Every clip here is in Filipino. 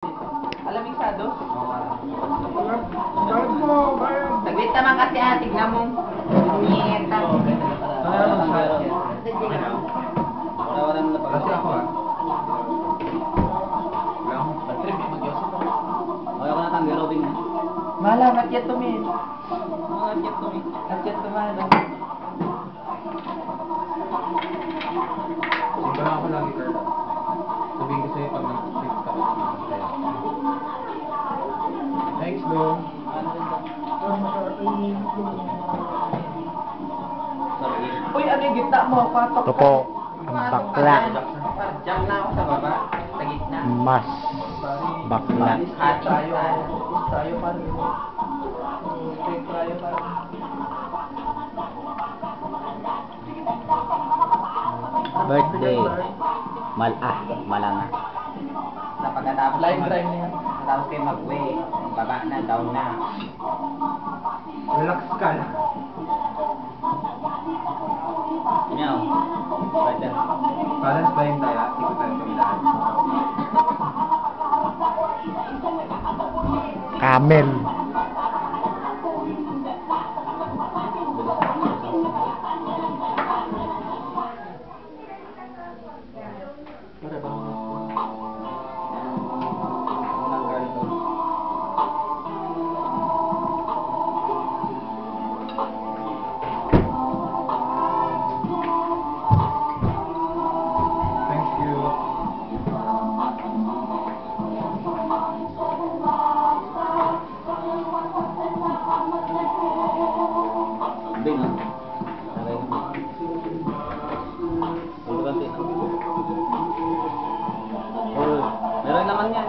Alamisado? Bayad mo, bayad. Saglit naman kasi tignan mo. Nieta. Wala na pag Kasi ako Wala akong trip mag-yosip. Okay ko na tang loading na. Mala, not yet to me. Not yet to me. Not yet to man. Simba lang ako lagi, Kurt. Sabihin ko sa'yo pag nag-trip ka. Thanks, Lo. Uy, ano yung gitna mo? Patok Ito po, ang bakla. Jump na ako sa baba. Sa gitna. Mas bakla. Tayo pa rin. Tayo pa rin. Birthday. Malanga. Na pagkatapos Live drive niya. Pagkatapos kayo mag-way. Baba na, down na. Relax ka lang. Meow. Brother. Balance ba yung tayo? Ikot tayo kami lahat. Camel. Thank you. Bing, ah. Okay. Puro ganti. Oh, meron naman yan.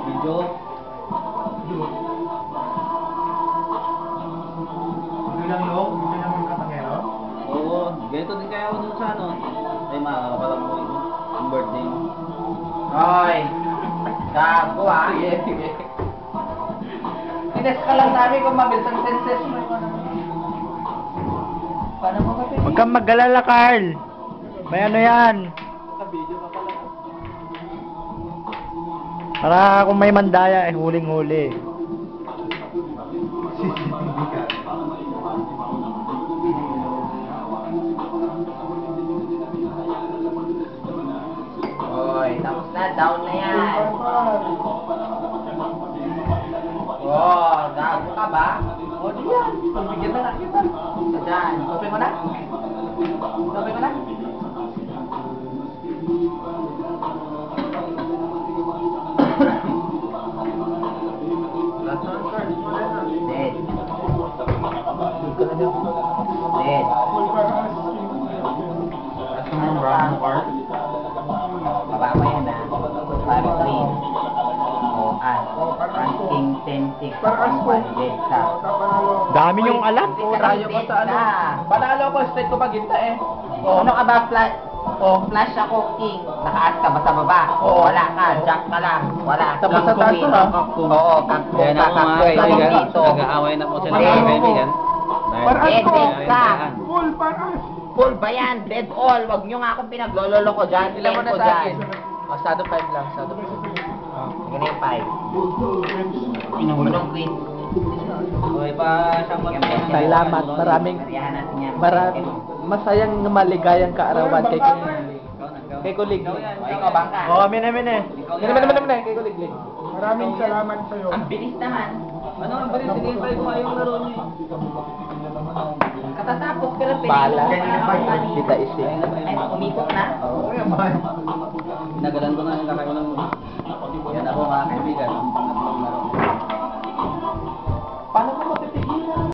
Video. Bilang Lo, bilang yung katangero. Oo, ganito din kaya ako dun sa ano. Ay, makakapalang mo yung birthday mo. Hoy! Gago ah! Sige, sige. Tines ka lang namin kung mabilis ang senses mo. Paano mo kasi? Huwag kang mag-alala, Carl. May ano yan. Para kung may mandaya, eh, huling-huli. CCTV ka. Hoy, tapos na, down na yan. Oh, gago ka ba? O, di yan. Pagbigyan na nga kita. Diyan, open mo na? Open mo na? Last one, Kurt. Dead. Dead. Last one, brown part. Baba mo yan ah. Parang green. O, ranking 10-6. Dead ka. Dami yung alam. Tayo ko sa ano. Panalo ko, straight ko paginta eh. Ano ka ba, flash? Flash ako, king. Nakaas ka ba sa baba? Wala ka, jack ka lang. Wala. Tapos sa taas Queen. ha? Oo, kakbo Kaya ka, na mga kakbo ka kaibigan, dito. nag-aaway na po sila Dead. mga kaibigan. Dead, dead ka. Full paras. Full ba yan? Dead all. Wag nyo nga akong pinaglololo ko dyan. Ilan mo na sa akin? Sado 5 lang, sado 5. Ganyan yung 5. Inulong queen. Okay pa siyang mag-iwan. Salamat. Maraming Kariyahan natin yan. masayang maligayang kaarawan kay Kulig. Ikaw bangka. Oh, amin. Kay Kulig. Maraming salamat sa'yo. Ang bilis naman. Ano ang balis? Sige pa yung ayong laro niyo. Katatapos pero Bala. pinag-iwan Kita isi. Ay, umikot na. Oo, yaman. Nagalan ko na